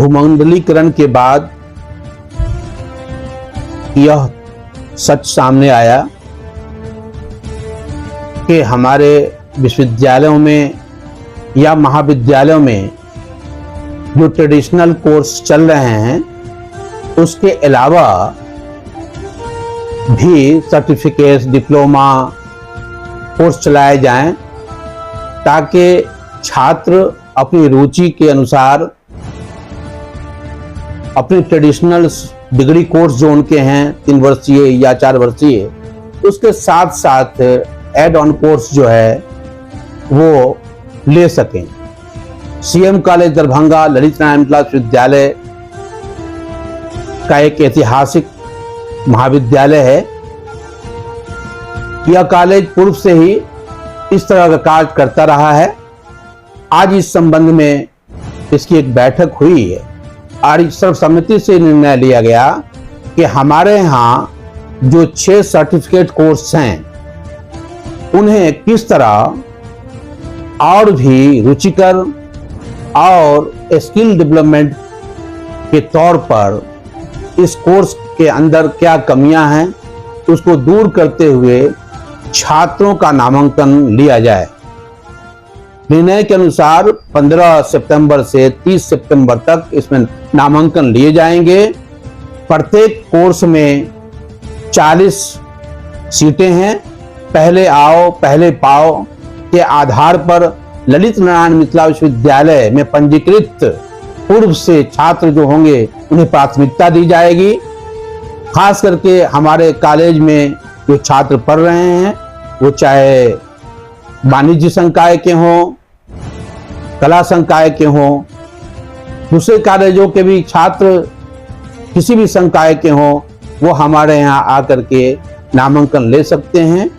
भूमंडलीकरण के बाद यह सच सामने आया कि हमारे विश्वविद्यालयों में या महाविद्यालयों में जो ट्रेडिशनल कोर्स चल रहे हैं उसके अलावा भी सर्टिफिकेट, डिप्लोमा कोर्स चलाए जाएं ताकि छात्र अपनी रुचि के अनुसार अपने ट्रेडिशनल डिग्री कोर्स जो उनके हैं 3 वर्षीय या 4 वर्षीय, उसके साथ साथ एड ऑन कोर्स जो है वो ले सकें। सीएम कॉलेज दरभंगा ललित नारायण मिथिला विश्वविद्यालय का एक ऐतिहासिक महाविद्यालय है। यह कॉलेज पूर्व से ही इस तरह का कार्य करता रहा है। आज इस संबंध में इसकी एक बैठक हुई है और सर्वसम्मति से निर्णय लिया गया कि हमारे यहाँ जो 6 सर्टिफिकेट कोर्स हैं उन्हें किस तरह और भी रुचिकर और स्किल डेवलपमेंट के तौर पर इस कोर्स के अंदर क्या कमियां हैं उसको दूर करते हुए छात्रों का नामांकन लिया जाए। निर्णय के अनुसार 15 सितंबर से 30 सितंबर तक इसमें नामांकन लिए जाएंगे। प्रत्येक कोर्स में 40 सीटें हैं। पहले आओ पहले पाओ के आधार पर ललित नारायण मिथिला विश्वविद्यालय में पंजीकृत पूर्व से छात्र जो होंगे उन्हें प्राथमिकता दी जाएगी। खास करके हमारे कॉलेज में जो छात्र पढ़ रहे हैं वो चाहे वाणिज्य संकाय के हों, कला संकाय के हों, दूसरे कॉलेजों के भी छात्र किसी भी संकाय के हों, वो हमारे यहाँ आकर के नामांकन ले सकते हैं।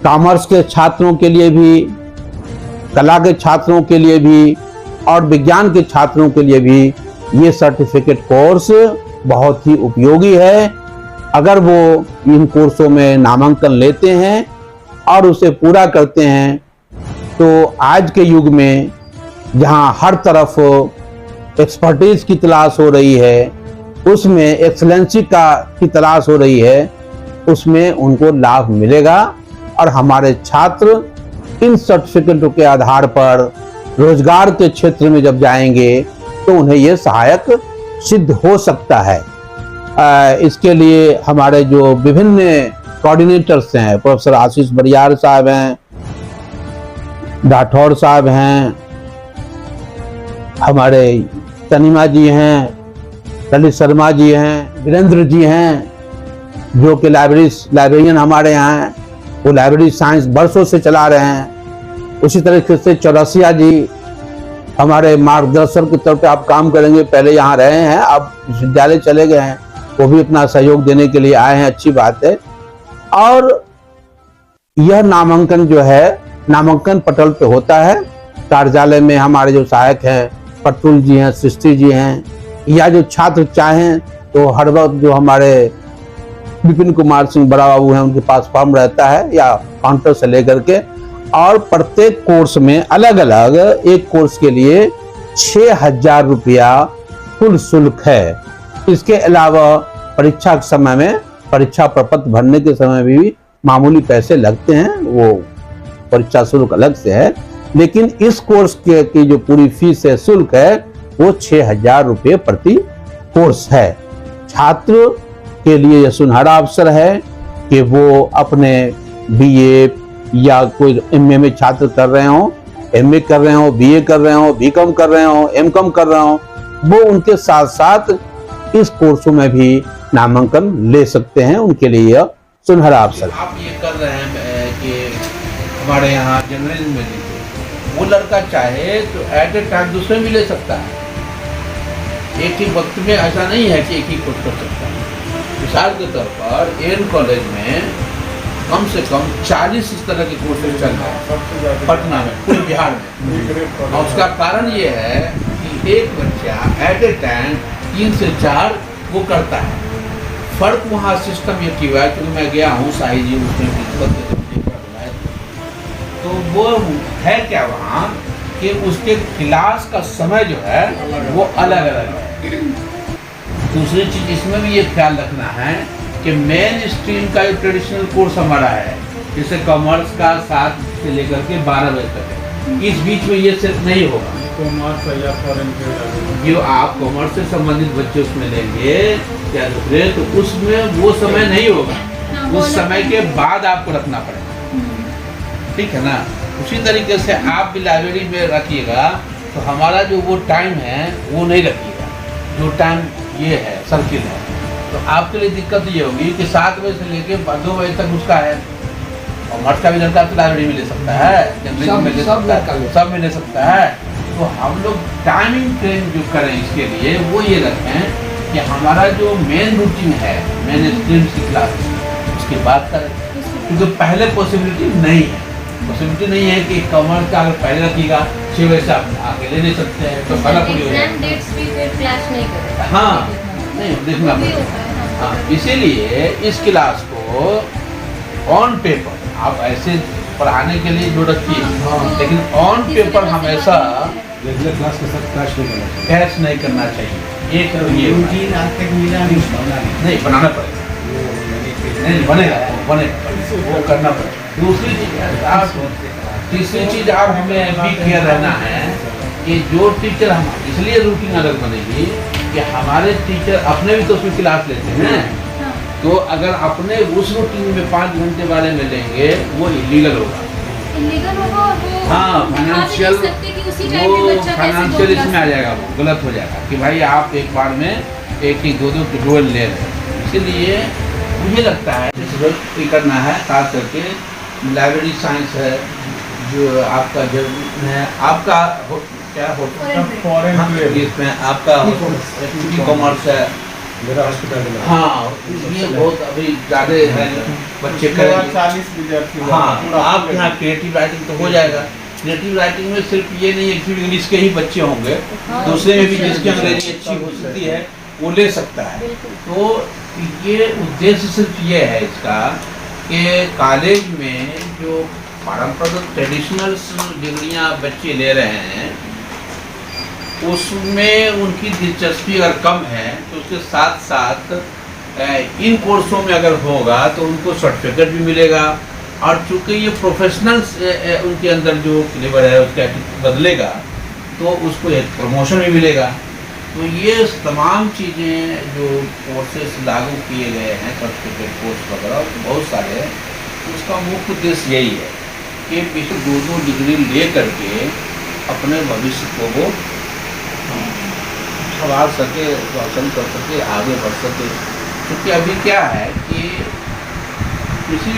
कॉमर्स के छात्रों के लिए भी, कला के छात्रों के लिए भी और विज्ञान के छात्रों के लिए भी ये सर्टिफिकेट कोर्स बहुत ही उपयोगी है। अगर वो इन कोर्सों में नामांकन लेते हैं और उसे पूरा करते हैं तो आज के युग में जहां हर तरफ एक्सपर्टीज की तलाश हो रही है, उसमें एक्सलेंसी की तलाश हो रही है, उसमें उनको लाभ मिलेगा और हमारे छात्र इन सर्टिफिकेटों के आधार पर रोजगार के क्षेत्र में जब जाएंगे तो उन्हें यह सहायक सिद्ध हो सकता है। इसके लिए हमारे जो विभिन्न कोऑर्डिनेटर्स हैं, प्रोफेसर आशीष बरियार साहब हैं, राठौर साहब हैं, हमारे तनिमा जी हैं, ललित शर्मा जी हैं, वीरेंद्र जी हैं जो कि लाइब्रेरियन हमारे यहाँ हैं, वो लाइब्रेरी साइंस बरसों से चला रहे हैं। उसी तरीके से चौरसिया जी हमारे मार्गदर्शन के तौर पे आप काम करेंगे, पहले यहाँ रहे हैं, अब विश्वविद्यालय चले गए हैं, वो भी अपना सहयोग देने के लिए आए हैं, अच्छी बात है। और यह नामांकन जो है नामांकन पटल पे होता है। कार्यालय में हमारे जो सहायक हैं, प्रतुल जी हैं, सृष्टि जी हैं, या जो छात्र चाहें तो हर वक्त जो हमारे विपिन कुमार सिंह बड़ा बाबू हैं उनके पास फॉर्म रहता है या काउंटर से लेकर के, और प्रत्येक कोर्स में अलग अलग एक कोर्स के लिए 6,000 रुपया कुल शुल्क है। इसके अलावा परीक्षा के समय में, परीक्षा प्रपत्र भरने के समय भी मामूली पैसे लगते हैं, वो परीक्षा शुल्क अलग से है, लेकिन इस कोर्स की जो पूरी फीस है, शुल्क है, वो 6,000 रुपये प्रति कोर्स है। छात्र के लिए यह सुनहरा अवसर है कि वो अपने बीए या कोई एमए में छात्र कर रहे हो, एमए कर रहे हो, बीए कर रहे हो, बीकॉम कर रहे हो, एमकॉम कर रहे हो, वो उनके साथ साथ इस कोर्सों में भी नामांकन ले सकते हैं। उनके लिए यह सुनहरा अवसर। आप ये कर रहे हैं कि हमारे यहाँ जर्नलिज्म में वो लड़का चाहे तो एट ए टाइम दूसरे भी ले सकता है। एक ही वक्त में ऐसा नहीं है कि एक ही कोर्स कर सकता है। मिसाल के तौर पर एन कॉलेज में कम से कम 40 इस तरह के कोर्सेज चल रहे हैं पटना में, पूरे बिहार में। और उसका कारण ये है कि एक बच्चा एट ए टाइम 3 से 4 वो करता है। फर्क वहाँ सिस्टम ये किया है, क्योंकि मैं गया हूँ साही जी उसमें तो वो है क्या वहाँ कि उसके क्लास का समय जो है वो अलग अलग है। दूसरी चीज इसमें भी ये ख्याल रखना है कि मेन स्ट्रीम का जो ट्रेडिशनल कोर्स हमारा है, जैसे कॉमर्स का 7 से लेकर के 12 बजे तक है, इस बीच में ये सेट नहीं होगा। कॉमर्स या फॉरेन जो आप कॉमर्स से संबंधित बच्चे उसमें लेंगे या दूसरे, तो उसमें वो समय नहीं होगा, उस समय के बाद आपको रखना पड़ेगा, ठीक है ना। उसी तरीके से आप भी लाइब्रेरी में रखिएगा, तो हमारा जो वो टाइम है वो नहीं रखिएगा, जो टाइम ये है सर्किल है, तो आपके लिए दिक्कत ये होगी कि 7 बजे से लेके 2 बजे तक उसका है। और मर्द का भी लड़का तो लाइब्रेरी में ले सकता है, जनरल में ले सकता है, सब में ले सकता है। तो हम लोग टाइमिंग ट्रेन जो करें इसके लिए वो ये रखें कि हमारा जो मेन रूटीन है, मेन स्ट्रीम की क्लास, उसके बाद करें, क्योंकि पहले पॉसिबिलिटी नहीं है, पॉसिबिलिटी नहीं है कि कॉमर्स का अगर पहले रखिएगा 6 बजे से आप आगे ले सकते हैं, तो पहला पूरी हो जाएगा। हाँ, नहीं देखना पड़ेगा। हाँ, इसीलिए इस क्लास को ऑन पेपर आप ऐसे पढ़ाने के लिए जो रखिए, लेकिन ऑन पेपर हमेशा रेगुलर क्लास के साथ क्लास नहीं करना चाहिए, कैश नहीं करना चाहिए। एक ये रूटीन आज तक मिला नहीं बनाना पड़ेगा, नहीं बनेगा, वो करना पड़ेगा। दूसरी चीज आप, तीसरी चीज आप हमें भी क्लियर रहना है कि जो टीचर हम, इसलिए रूटीन अलग बनेगी कि हमारे टीचर अपने भी तो उसमें क्लास लेते हैं, तो अगर अपने उस रूटीन में 5 घंटे वाले में लेंगे वो इलीगल होगा। हाँ, फाइनेंशियल इसमें आ जाएगा, वो गलत हो जाएगा कि भाई आप एक बार में एक 2 ट्यूटोरियल ले रहे हैं। इसीलिए मुझे लगता है जरूरत करना है, खास करके लाइब्रेरी साइंस है जो आपका जरूर है, आपका क्या होता फॉरेन इसमें आपका कॉमर्स है, मेरा हॉस्पिटल में। हाँ, ये बहुत अभी ज़्यादा है बच्चे करेंगे। 40 विद्यार्थी। हाँ, आप यहाँ क्रिएटिव राइटिंग तो हो जाएगा। क्रिएटिव राइटिंग में सिर्फ ये नहीं है कि इंग्लिश के ही बच्चे होंगे, दूसरे में भी जिसकी अंग्रेजी अच्छी हो सकती है वो ले सकता है। तो ये उद्देश्य सिर्फ ये है इसका कि कॉलेज में जो पारंपरिक ट्रेडिशनल डिग्रियाँ बच्चे ले रहे हैं उसमें उनकी दिलचस्पी अगर कम है तो उसके साथ साथ इन कोर्सों में अगर होगा तो उनको सर्टिफिकेट भी मिलेगा, और चूंकि ये प्रोफेशनल्स उनके अंदर जो लेवल है उसका बदलेगा तो उसको एक प्रमोशन भी मिलेगा। तो ये तमाम चीज़ें जो कोर्सेस लागू किए गए हैं, सर्टिफिकेट कोर्स वगैरह बहुत सारे हैं, उसका मुख्य उद्देश्य यही है कि बेशक 2 डिग्री ले करके अपने भविष्य को वो संभाल सके, रोशन कर सके, आगे बढ़ सके। क्योंकि अभी क्या है कि किसी